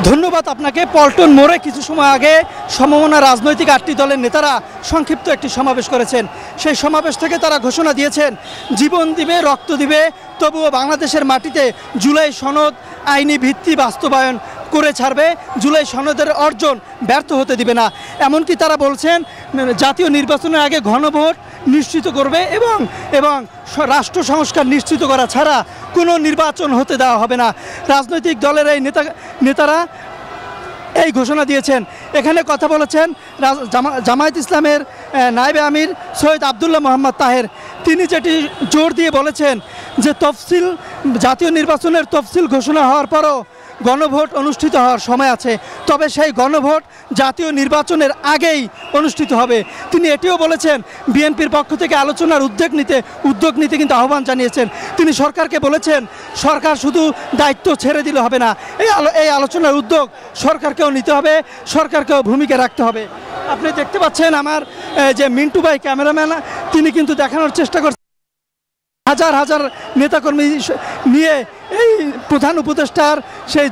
ধন্যবাদ আপনাকে। পল্টন মোড়ে কিছু সময় আগে সমমনা রাজনৈতিক 8টি দলের নেতারা সংক্ষিপ্ত একটি সমাবেশ করেছেন। সেই সমাবেশ থেকে তারা ঘোষণা দিয়েছেন জীবন দিবে, রক্ত দিবে, তবুও বাংলাদেশের মাটিতে জুলাই সনদ আইনি ভিত্তি বাস্তবায়ন করে ছাড়বে, জুলাই সনদের অর্জন ব্যর্থ হতে দিবে না। এমনকি তারা বলছেন জাতীয় নির্বাচনের আগে গণভোট নিশ্চিত করবে এবং রাষ্ট্র সংস্কার নিশ্চিত করা ছাড়া কোনো নির্বাচন হতে দেওয়া হবে না। রাজনৈতিক দলের এই নেতারা এই ঘোষণা দিয়েছেন। এখানে কথা বলেছেন জামায়াত ইসলামের নায়েবে আমির সৈয়দ আবদুল্লাহ মোহাম্মদ তাহের। তিনি যেটি জোর দিয়ে বলেছেন যে জাতীয় নির্বাচনের তফসিল ঘোষণা হওয়ার পরও গণভোট অনুষ্ঠিত হওয়ার সময় আছে, তবে সেই গণভোট জাতীয় নির্বাচনের আগেই অনুষ্ঠিত হবে। তিনি এটিও বলেছেন বিএনপির পক্ষ থেকে আলোচনার উদ্যোগ নিতে কিন্তু আহ্বান জানিয়েছেন। তিনি সরকারকে বলেছেন সরকার শুধু দায়িত্ব ছেড়ে দিলে হবে না, এই আলোচনার উদ্যোগ সরকারকেও নিতে হবে, সরকারকেও ভূমিকা রাখতে হবে। আপনি দেখতে পাচ্ছেন আমার যে মিন্টু ভাই ক্যামেরাম্যান, তিনি কিন্তু দেখানোর চেষ্টা করছেন হাজার হাজার নেতাকর্মী নিয়ে এই প্রধান উপদেষ্টার সেই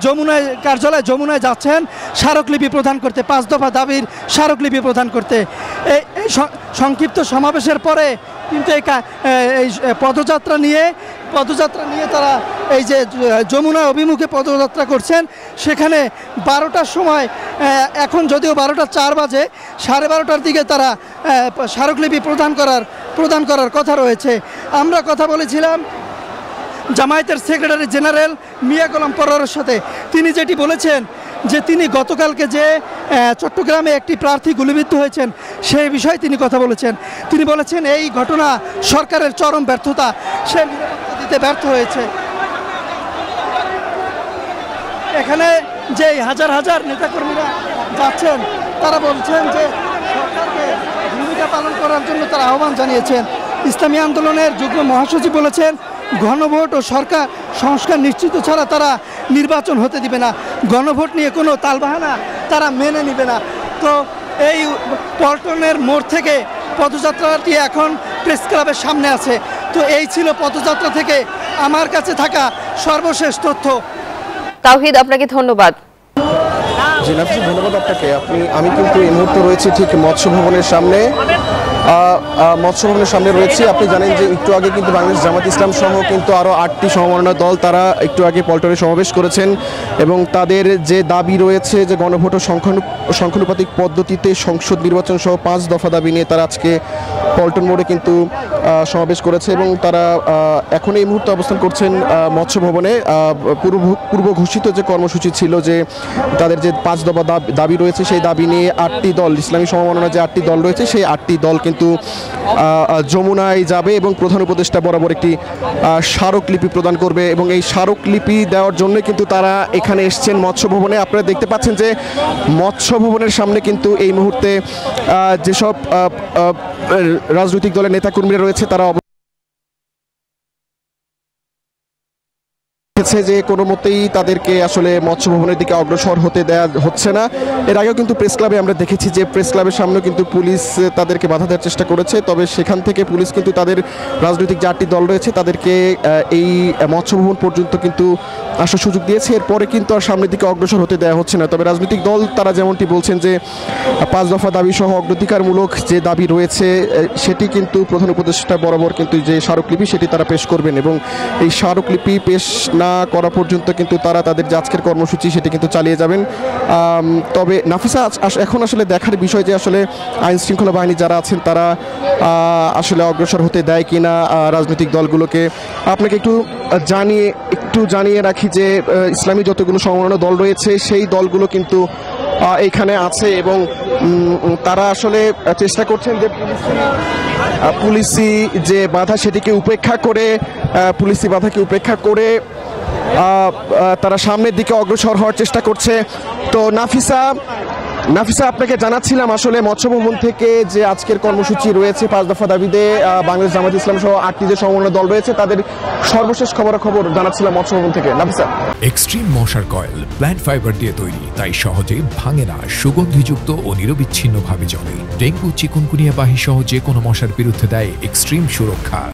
যমুনায় যাচ্ছেন স্মারকলিপি প্রদান করতে, 5 দফা দাবির স্মারকলিপি প্রদান করতে। এই সংক্ষিপ্ত সমাবেশের পরে কিন্তু এই পদযাত্রা নিয়ে তারা এই যে যমুনা অভিমুখে পদযাত্রা করছেন। সেখানে 12টার সময়, এখন যদিও 12টা 4 বাজে, 12:30টার দিকে তারা স্মারকলিপি প্রদান করার কথা রয়েছে। আমরা কথা বলেছিলাম জামায়াতের সেক্রেটারি জেনারেল মিয়া গোলাম পররের সাথে। তিনি যেটি বলেছেন যে তিনি গতকালকে যে চট্টগ্রামে একটি প্রার্থী গুলিবিদ্ধ হয়েছেন সেই বিষয়ে তিনি কথা বলেছেন। তিনি বলেছেন এই ঘটনা সরকারের চরম ব্যর্থতা, সে নিরাপত্তা দিতে ব্যর্থ হয়েছে। এখানে যে হাজার হাজার নেতাকর্মীরা যাচ্ছেন তারা বলছেন যে সরকারকে ভূমিকা পালন করার জন্য তারা আহ্বান জানিয়েছেন। ইসলামী আন্দোলনের যুগ্ম মহাসচিব বলেছেন গণভোট ও সরকার সংস্কার নিশ্চিত ছাড়া তারা নির্বাচন হতে দিবে না, গণভোট নিয়ে কোনো তালবাহানা তারা মেনে নেবে না। তো এই পল্টনের মোড় থেকে পদযাত্রাটি এখন প্রেস ক্লাবের সামনে আছে। তো এই ছিল পদযাত্রা থেকে আমার কাছে থাকা সর্বশেষ তথ্য। তাওহিদ, আপনাকে ধন্যবাদ। জি নাফিস, ধন্যবাদ আপনাকে। আমি কিন্তু এই মুহূর্তে রয়েছি ঠিক মৎস্য ভবনের সামনে রয়েছি। আপনি জানেন যে একটু আগে কিন্তু বাংলাদেশ জামাত ইসলাম সহ কিন্তু আরও 8টি সমমনা দল তারা একটু আগে পল্টনে সমাবেশ করেছেন এবং তাদের যে দাবি রয়েছে যে গণভোট ও সংখ্যানুপাতিক পদ্ধতিতে সংসদ নির্বাচন সহ 5 দফা দাবি নিয়ে তারা আজকে পল্টন মোড়ে কিন্তু সমাবেশ করেছে এবং তারা এখন এই মুহূর্তে অবস্থান করছেন মৎস্য ভবনে। পূর্ব ঘোষিত যে কর্মসূচি ছিল যে তাদের যে 5 দফা দাবি রয়েছে সেই দাবি নিয়ে 8টি দল, ইসলামী সমমনা যে 8টি দল রয়েছে সেই 8টি দল কিন্তু যমুনায় যাবে এবং প্রধান উপদেষ্টা বরাবর একটি স্মারকলিপি প্রদান করবে এবং এই স্মারকলিপি দেওয়ার জন্য কিন্তু তারা এখানে এসছেন মৎস্য ভবনে। আপনারা দেখতে পাচ্ছেন যে মৎস্য ভবনের সামনে কিন্তু এই মুহূর্তে যেসব রাজনৈতিক দলের নেতাকর্মীরা রয়েছে তারা যে কোনো মতেই তাদেরকে আসলে মৎস্য ভবনের দিকে অগ্রসর হতে দেওয়া হচ্ছে না। এর আগেও কিন্তু প্রেস ক্লাবে আমরা দেখেছি যে প্রেস ক্লাবের সামনেও কিন্তু পুলিশ তাদেরকে বাধা দেওয়ার চেষ্টা করেছে, তবে সেখান থেকে পুলিশ কিন্তু তাদের রাজনৈতিক যে 8টি দল রয়েছে তাদেরকে এই মৎস্য ভবন পর্যন্ত কিন্তু আসার সুযোগ দিয়েছে। এরপরে কিন্তু আর সামনের দিকে অগ্রসর হতে দেওয়া হচ্ছে না। তবে রাজনৈতিক দল তারা যেমনটি বলছেন যে 5 দফা দাবি সহ অগ্রাধিকারমূলক যে দাবি রয়েছে সেটি কিন্তু প্রধান উপদেষ্টা বরাবর কিন্তু যে স্মারকলিপি সেটি তারা পেশ করবেন এবং এই স্মারকলিপি পেশ না করা পর্যন্ত কিন্তু তারা তাদের যে আজকের কর্মসূচি সেটি কিন্তু চালিয়ে যাবেন। তবে নাফিসা, এখন আসলে দেখার বিষয় যে আসলে আইন শৃঙ্খলা বাহিনী যারা আছেন তারা আসলে অগ্রসর হতে দেয় কিনা রাজনৈতিক দলগুলোকে। আপনাকে একটু জানিয়ে রাখি যে ইসলামী যতগুলো সমমনা দল রয়েছে সেই দলগুলো কিন্তু এইখানে আছে এবং তারা আসলে চেষ্টা করছেন যে পুলিশি যে বাধা সেটিকে উপেক্ষা করে তারা সামনের দিকে অগ্রসর হওয়ার চেষ্টা করছে। তো নাফিসা, আপনাকে জানাচ্ছিলাম আসলে মৎস্য ভবন থেকে যে আজকের কর্মসূচি রয়েছে 5 দফা দাবিতে বাংলাদেশ জামাত ইসলাম সহ 8টি যে সমমনা দল রয়েছে তাদের সর্বশেষ খবর জানাচ্ছিলাম মৎস্য ভবন থেকে। নাফিসা, এক্সট্রিম মশার কয়েল প্ল্যান্ট ফাইবার দিয়ে তৈরি, তাই সহজে ভাঙে না, সুগন্ধিযুক্ত ও নিরবিচ্ছিন্নভাবে জ্বলে। ডেঙ্গু, চিকুনগুনিয়া বাহি সহ যে কোনো মশার বিরুদ্ধে দেয় এক্সট্রিম সুরক্ষা।